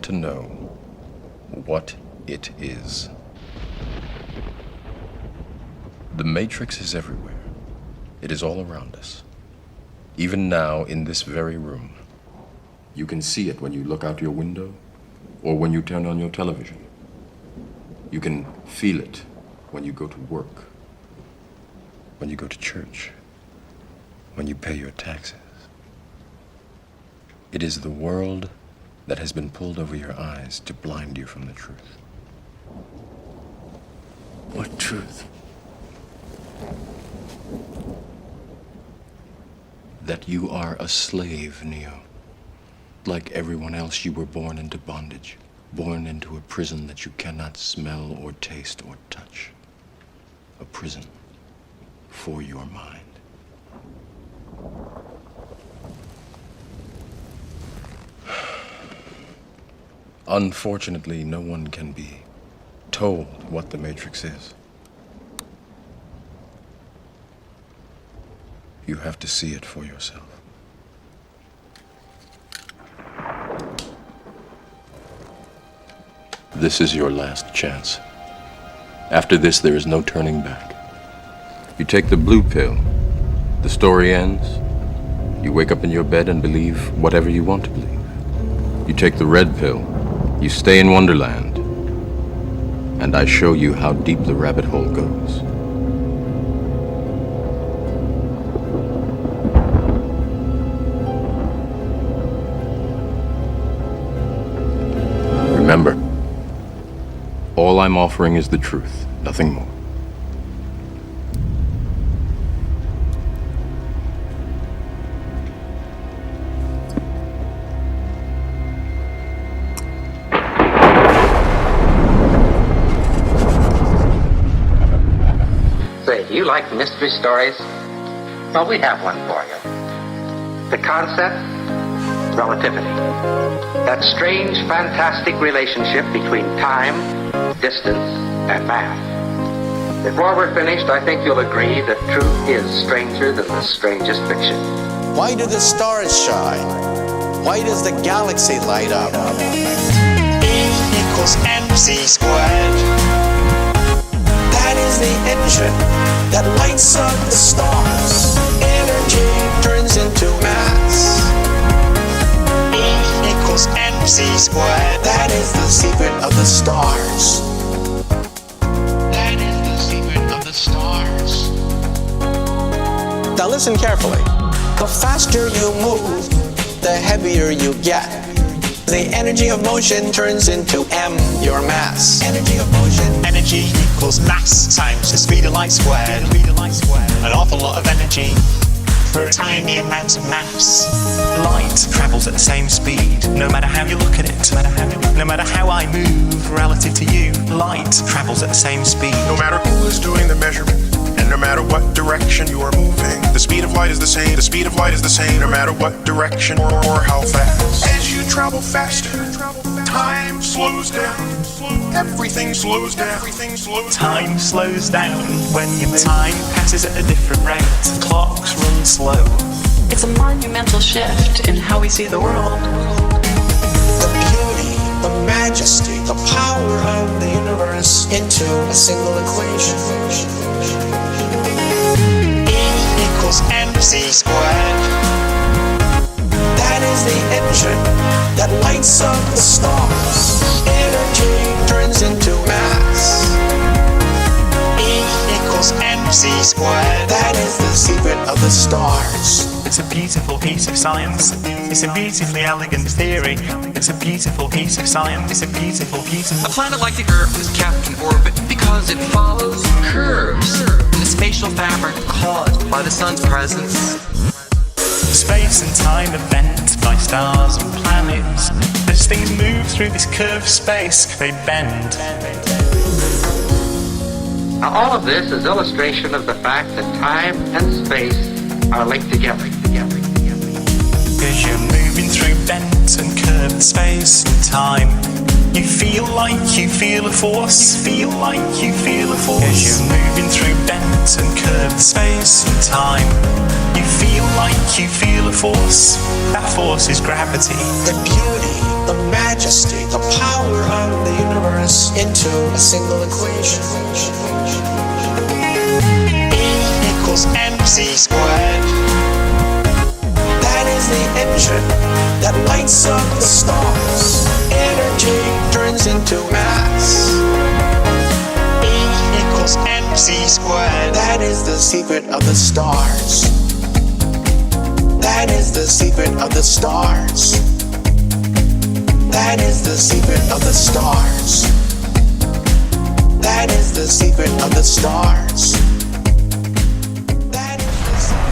To know what it is. The Matrix is everywhere. It is all around us. Even now, in this very room. You can see it when you look out your window or when you turn on your television. You can feel it when you go to work, when you go to church, when you pay your taxes. It is the world that has been pulled over your eyes to blind you from the truth. What truth? That you are a slave, Neo. Like everyone else, you were born into bondage, born into a prison that you cannot smell or taste or touch. A prison for your mind. Unfortunately, no one can be told what the Matrix is. You have to see it for yourself. This is your last chance. After this, there is no turning back. You take the blue pill, the story ends. You wake up in your bed and believe whatever you want to believe. You take the red pill, you stay in Wonderland, and I show you how deep the rabbit hole goes. Remember, all I'm offering is the truth, nothing more. You like mystery stories? Well, we have one for you. The concept? Relativity. That strange, fantastic relationship between time, distance, and math. Before we're finished, I think you'll agree that truth is stranger than the strangest fiction. Why do the stars shine? Why does the galaxy light up? E=mc². That is the engine that lights up the stars. Energy turns into mass. E=mc². That is the secret of the stars. That is the secret of the stars. Now listen carefully. The faster you move, the heavier you get. The energy of motion turns into M, your mass. Energy of motion. Energy equals mass times the speed of light squared. An awful lot of energy for a tiny amount of mass. Light travels at the same speed, no matter how you look at it. No matter how I move relative to you, light travels at the same speed. No matter who is doing the measurement, and no matter what direction you are moving, the speed of light is the same. The speed of light is the same, no matter what direction or how fast. As you travel faster, time slows down. Everything slows down. Time slows down when your time passes at a different rate. Clocks run slow. It's a monumental shift in how we see the world. The beauty, the majesty, the power of the universe into a single equation. E=mc². That is the engine that lights up the stars. Energy turns into mass. E=mc². That is the secret of the stars. It's a beautiful piece of science. It's a beautifully elegant theory. It's a beautiful piece of science. It's a beautiful, beautiful. A planet like the Earth is kept in orbit because it follows curves in the spatial fabric caused by the sun's presence. Space and time are bent by stars and planets. As things move through this curved space, they bend. Now, all of this is illustration of the fact that time and space are linked together. As you're moving through bent and curved space and time, you feel like you feel a force. Feel like you feel a force. As you're moving through bent and curved space and time, you feel like you feel a force. That force is gravity. The beauty, the majesty, the power of the universe into a single equation. E equals mc squared. That is the engine that lights up the stars. Energy turns into mass. E equals mc squared. That is the secret of the stars. That is the secret of the stars. That is the secret of the stars. That is the secret of the stars. That is the secret.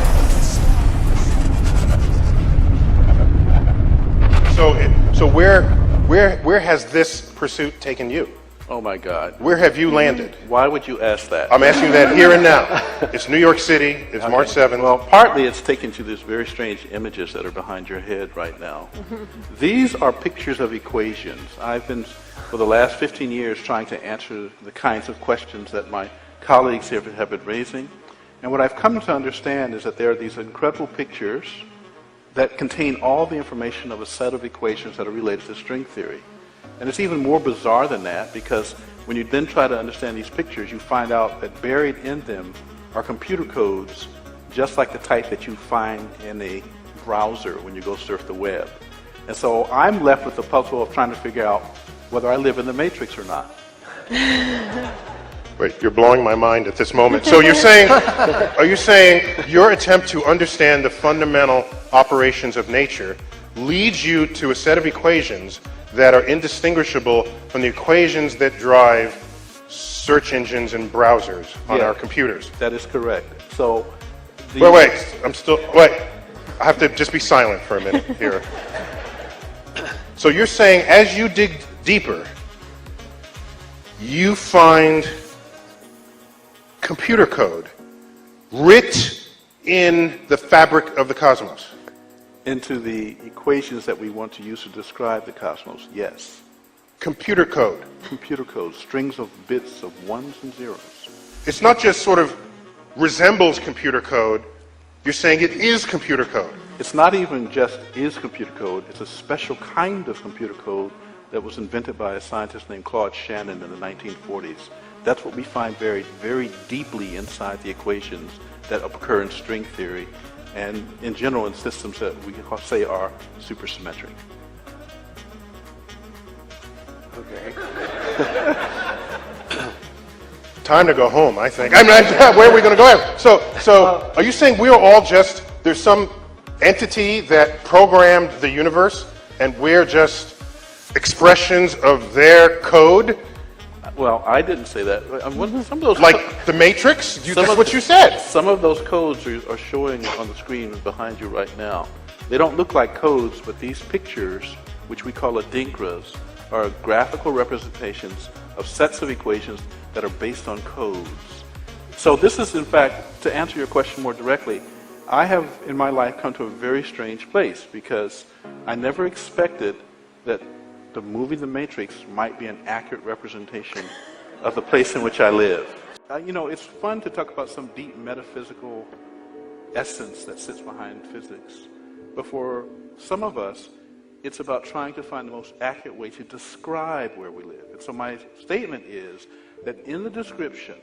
So where has this pursuit taken you? Oh my God. Where have you landed? Why would you ask that? I'm asking you that here and now. It's New York City. It's Okay. March 7th. Well, partly it's taken to these very strange images that are behind your head right now. These are pictures of equations. I've been, for the last 15 years, trying to answer the kinds of questions that my colleagues here have been raising. And what I've come to understand is that there are these incredible pictures that contain all the information of a set of equations that are related to string theory. And it's even more bizarre than that, because when you then try to understand these pictures, you find out that buried in them are computer codes, just like the type that you find in a browser when you go surf the web. And so I'm left with the puzzle of trying to figure out whether I live in the matrix or not. Wait, you're blowing my mind at this moment. So you're saying, are you saying your attempt to understand the fundamental operations of nature leads you to a set of equations that are indistinguishable from the equations that drive search engines and browsers on our computers? That is correct. So, Wait, I have to just be silent for a minute here. So you're saying as you dig deeper, you find computer code writ in the fabric of the cosmos? into the equations that we want to use to describe the cosmos, yes. Computer code. Computer code, strings of bits of ones and zeros. It's not just sort of resembles computer code, you're saying it is computer code. It's not even just is computer code, it's a special kind of computer code that was invented by a scientist named Claude Shannon in the 1940s. That's what we find buried very deeply inside the equations that occur in string theory and in general in systems that we say are supersymmetric. Okay. Time to go home, I think. Where are we going to go? So are you saying we're all just, there's some entity that programmed the universe and we're just expressions of their code? Well, I didn't say that. Some of those Like the Matrix? That's what you said. Some of those codes are showing on the screen behind you right now. They don't look like codes, but these pictures, which we call adinkras, are graphical representations of sets of equations that are based on codes. So this is, in fact, to answer your question more directly, I have in my life come to a very strange place because I never expected that the movie The Matrix might be an accurate representation of the place in which I live. You know, it's fun to talk about some deep metaphysical essence that sits behind physics. But for some of us, it's about trying to find the most accurate way to describe where we live. And so my statement is that in the description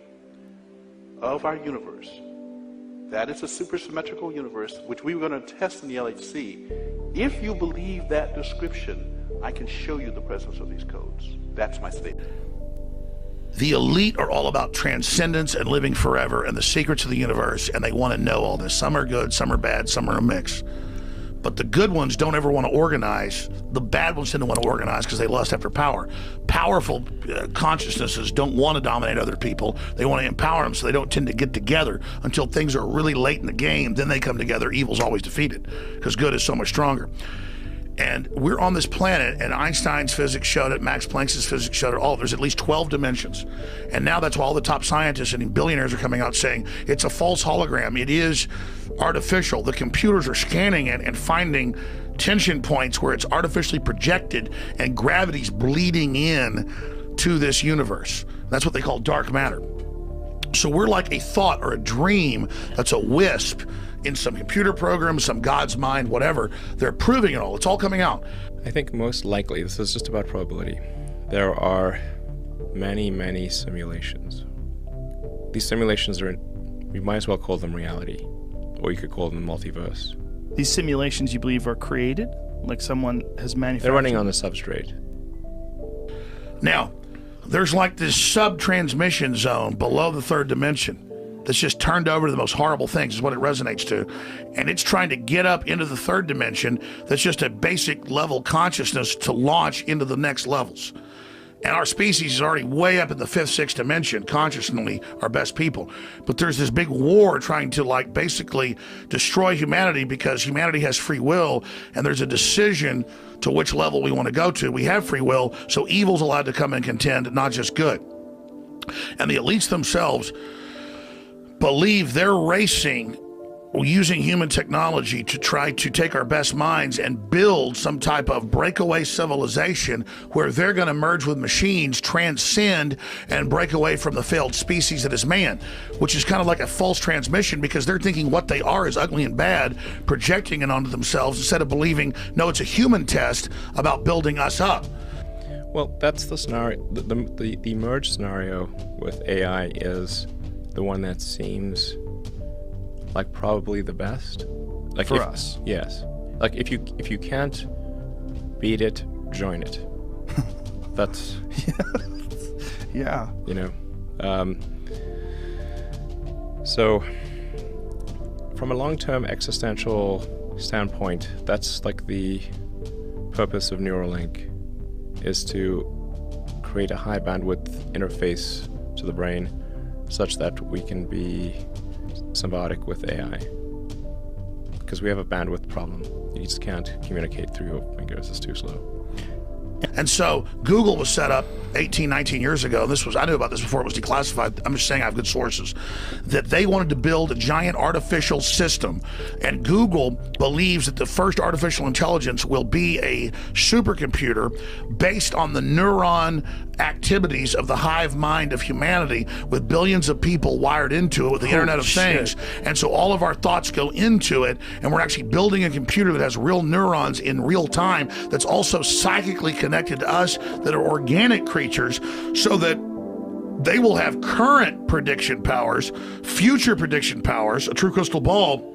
of our universe, that is a supersymmetrical universe, which we were going to test in the LHC. If you believe that description, I can show you the presence of these codes. That's my statement. The elite are all about transcendence and living forever and the secrets of the universe, and they want to know all this. Some are good, some are bad, some are a mix. But the good ones don't ever want to organize. The bad ones tend to want to organize because they lust after power. Powerful consciousnesses don't want to dominate other people. They want to empower them, so they don't tend to get together until things are really late in the game. Then they come together. Evil's always defeated because good is so much stronger. And we're on this planet, and Einstein's physics showed it, Max Planck's physics showed it all. There's at least 12 dimensions. And now that's why all the top scientists and billionaires are coming out saying it's a false hologram. It is artificial. The computers are scanning it and finding tension points where it's artificially projected and gravity's bleeding in to this universe. That's what they call dark matter. So we're like a thought or a dream that's a wisp in some computer program, some God's mind, whatever. They're proving it all. It's all coming out. I think most likely, this is just about probability, there are many, many simulations. These simulations are, we might as well call them reality, or you could call them multiverse. These simulations you believe are created? Like someone has manufactured? They're running on the substrate. Now, there's like this sub-transmission zone below the third dimension that's just turned over to the most horrible things is what it resonates to. And it's trying to get up into the third dimension that's just a basic level consciousness to launch into the next levels. And our species is already way up in the fifth, sixth dimension, consciously our best people. But there's this big war trying to like basically destroy humanity because humanity has free will and there's a decision to which level we want to go to. We have free will, so evil's allowed to come and contend, not just good. And the elites themselves believe they're racing using human technology to try to take our best minds and build some type of breakaway civilization where they're going to merge with machines, transcend, and break away from the failed species that is man, which is kind of like a false transmission because they're thinking what they are is ugly and bad, projecting it onto themselves instead of believing, no, it's a human test about building us up. Well, that's the scenario. The merge scenario with AI is the one that seems like probably the best. Like for us. Yes. Like if you can't beat it, join it. That's yeah. You know. So from a long-term existential standpoint, that's like the purpose of Neuralink, is to create a high bandwidth interface to the brain such that we can be symbiotic with AI. Because we have a bandwidth problem. You just can't communicate through your fingers, it's too slow. And so Google was set up 18, 19 years ago. I knew about this before it was declassified. I'm just saying I have good sources. That they wanted to build a giant artificial system. And Google believes that the first artificial intelligence will be a supercomputer based on the neuron activities of the hive mind of humanity with billions of people wired into it with the Internet of Things. And so all of our thoughts go into it, and we're actually building a computer that has real neurons in real time that's also psychically connected to us, that are organic creatures, so that they will have current prediction powers, future prediction powers, a true crystal ball.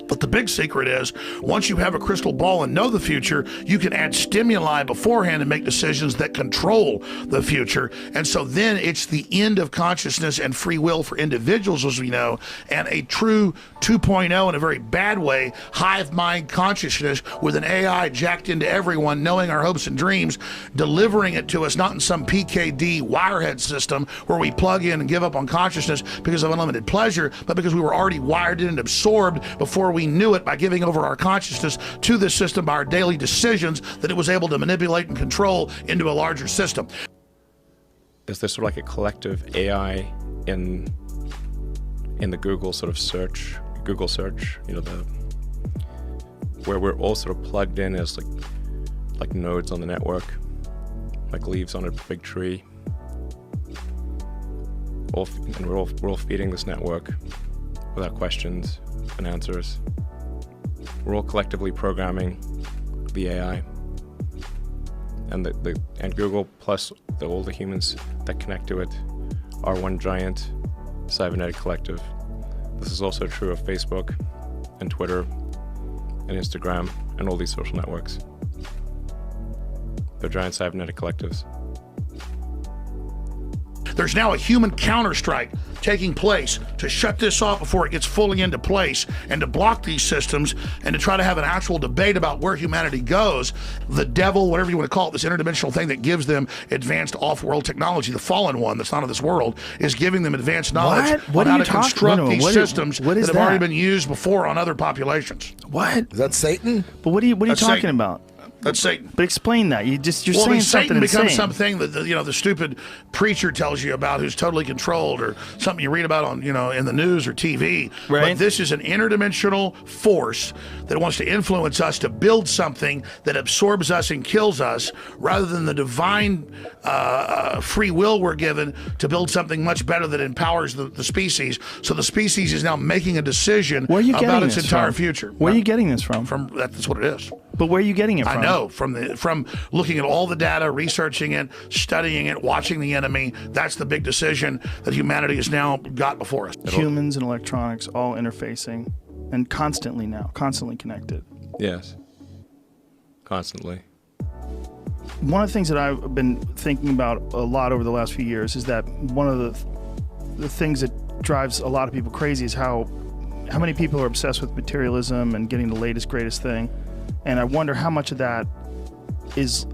But the big secret is, once you have a crystal ball and know the future, you can add stimuli beforehand and make decisions that control the future. And so then it's the end of consciousness and free will for individuals, as we know, and a true 2.0 in a very bad way, hive mind consciousness with an AI jacked into everyone, knowing our hopes and dreams, delivering it to us, not in some PKD wirehead system where we plug in and give up on consciousness because of unlimited pleasure, but because we were already wired in and absorbed before we knew it by giving over our consciousness to this system by our daily decisions that it was able to manipulate and control into a larger system. Is there sort of like a collective AI in the Google sort of search, you know, where we're all sort of plugged in as like nodes on the network, like leaves on a big tree, and we're all feeding this network without questions and answers. We're all collectively programming the AI, and and Google plus all the humans that connect to it are one giant cybernetic collective. This is also true of Facebook and Twitter and Instagram and all these social networks. They're giant cybernetic collectives. There's now a human counterstrike taking place to shut this off before it gets fully into place and to block these systems and to try to have an actual debate about where humanity goes. The devil, whatever you want to call it, this interdimensional thing that gives them advanced off-world technology, the fallen one that's not of this world, is giving them advanced knowledge What on are how you to talking- construct no, these what is- systems what is that have already that? been used before on other populations. What? Is that Satan? But what are you That's talking Satan. about? That's Satan. But explain that. You're Well, saying Satan something becomes insane. something that the stupid preacher tells you about, who's totally controlled, or something you read about on in the news or TV. Right. But this is an interdimensional force that wants to influence us to build something that absorbs us and kills us, rather than the divine free will we're given to build something much better that empowers the species. So the species is now making a decision Where are you about getting its this entire from? future. Where are you getting this from? That's what it is. But where are you getting it from? I know from looking at all the data, researching it, studying it, watching the enemy. That's the big decision that humanity has now got before us. Humans and electronics all interfacing and constantly connected. Yes. Constantly. One of the things that I've been thinking about a lot over the last few years is that one of the things that drives a lot of people crazy is how many people are obsessed with materialism and getting the latest, greatest thing. And I wonder how much of that is,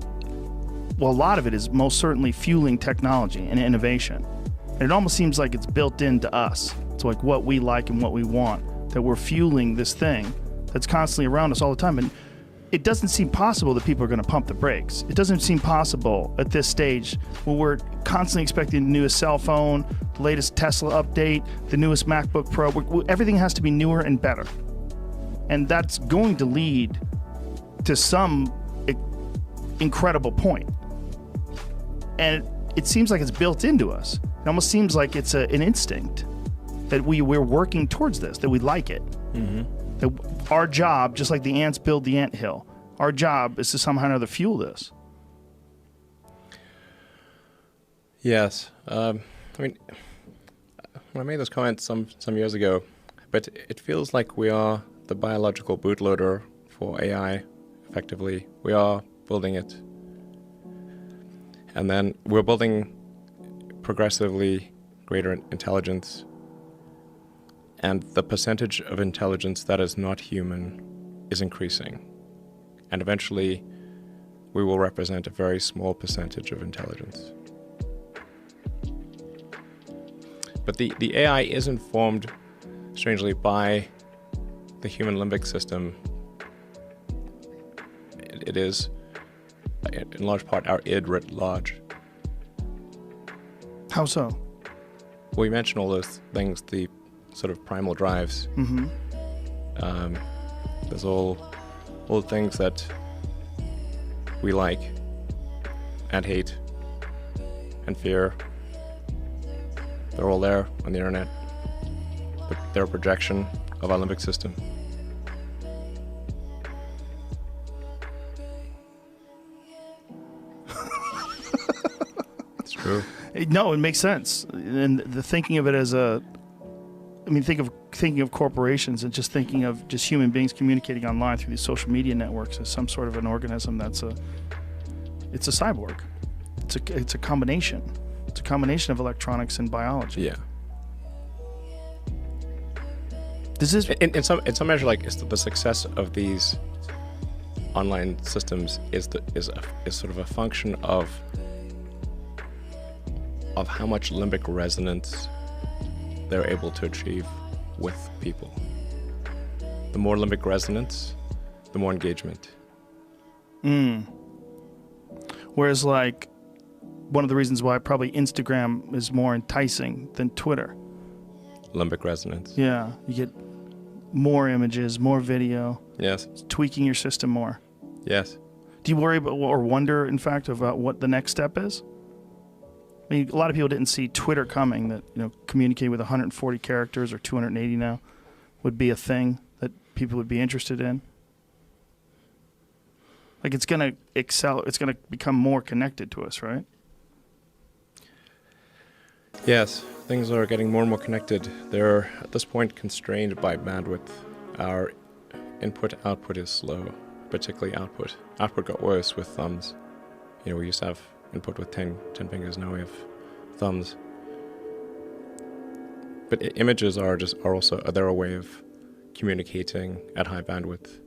well, a lot of it is most certainly fueling technology and innovation. And it almost seems like it's built into us. It's like what we like and what we want, that we're fueling this thing that's constantly around us all the time. And it doesn't seem possible that people are going to pump the brakes. It doesn't seem possible at this stage when we're constantly expecting the newest cell phone, the latest Tesla update, the newest MacBook Pro. Everything has to be newer and better. And that's going to lead to some incredible point. And it seems like it's built into us. It almost seems like it's an instinct that we're working towards this, that we like it. Mm-hmm. That our job, just like the ants build the anthill, our job is to somehow or another fuel this. Yes. I mean, when I made those comments some years ago, but it feels like we are the biological bootloader for AI, effectively. We are building it. And then we're building progressively greater intelligence. And the percentage of intelligence that is not human is increasing. And eventually, we will represent a very small percentage of intelligence. But the AI is informed, strangely, by the human limbic system. It is, in large part, our id writ large. How so? We mentioned all those things, the sort of primal drives. Mm-hmm. There's all the things that we like and hate and fear. They're all there on the internet. They're a projection of our limbic system. It's true. No, it makes sense. And the thinking of it as thinking of corporations and just thinking of just human beings communicating online through these social media networks as some sort of an organism it's a cyborg. It's a combination. It's a combination of electronics and biology. Yeah. Does this in some measure, like, is the success of these online systems is sort of a function of how much limbic resonance they're able to achieve with people. The more limbic resonance, the more engagement. Whereas, like, one of the reasons why probably Instagram is more enticing than Twitter. Limbic resonance. Yeah, you get more images, more video. Yes. It's tweaking your system more. Yes. Do you worry about or wonder, in fact, about what the next step is? I mean, a lot of people didn't see Twitter coming, that, communicate with 140 characters or 280 now would be a thing that people would be interested in. Like, it's going to it's going to become more connected to us, right? Yes, things are getting more and more connected. They're, at this point, constrained by bandwidth. Our input-output is slow, particularly output. Output got worse with thumbs. We used to have input with 10 fingers, now we have thumbs. But images are also they're a way of communicating at high bandwidth.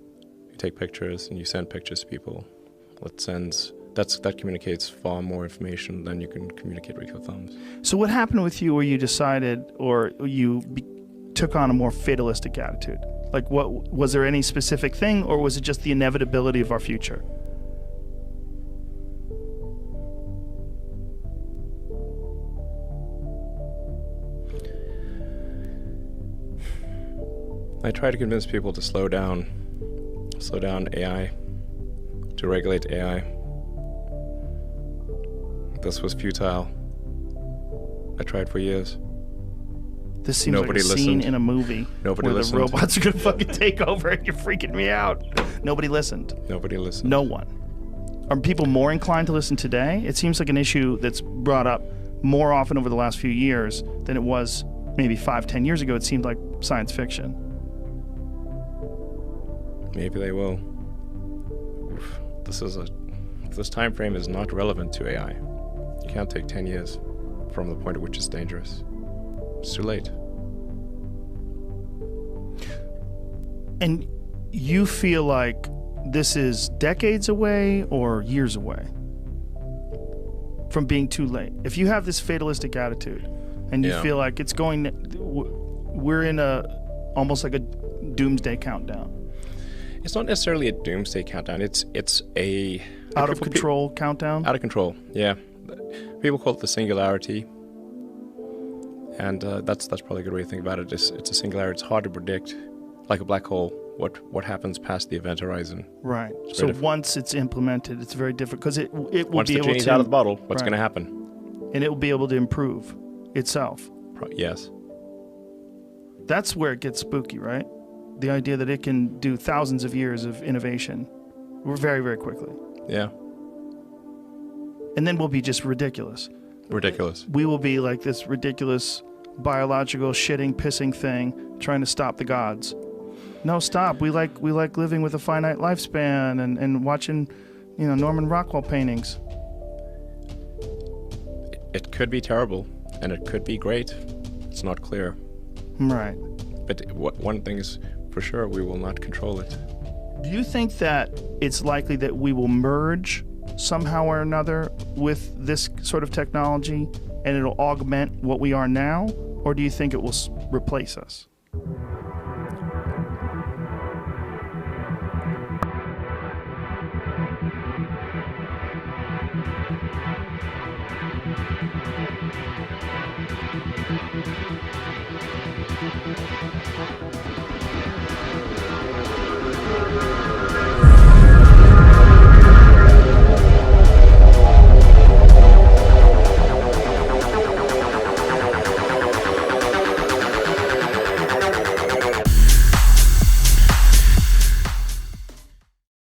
You take pictures and you send pictures to people. That communicates far more information than you can communicate with your thumbs. So what happened with you where you decided, or you took on a more fatalistic attitude? Like, what was there any specific thing, or was it just the inevitability of our future? I try to convince people to slow down AI, to regulate AI. This was futile. I tried for years. This seems like a scene in a movie where the robots are going to fucking take over and you're freaking me out. Nobody listened. No one. Are people more inclined to listen today? It seems like an issue that's brought up more often over the last few years than it was maybe 5-10 years ago. It seemed like science fiction. Maybe they will. This time frame is not relevant to AI. You can't take 10 years from the point at which it's dangerous. It's too late. And you feel like this is decades away or years away from being too late? If you have this fatalistic attitude and you feel like it's we're in almost like a doomsday countdown. It's not necessarily a doomsday countdown. It's a out of control countdown. Out of control, yeah. People call it the singularity, and that's probably a good way to think about it. It's a singularity. It's hard to predict, like a black hole. What happens past the event horizon? Right. So once it's implemented, it's very different because it will once be the able genie's to out of the bottle, what's going to happen? And it will be able to improve itself. Yes. That's where it gets spooky, right? The idea that it can do thousands of years of innovation very, very quickly. Yeah. And then we'll be just ridiculous. Ridiculous. We will be like this ridiculous biological shitting, pissing thing trying to stop the gods. No, stop. We like living with a finite lifespan and watching, Norman Rockwell paintings. It could be terrible and it could be great. It's not clear. Right. But one thing is for sure, we will not control it. Do you think that it's likely that we will merge somehow or another with this sort of technology and it'll augment what we are now? Or do you think it will replace us?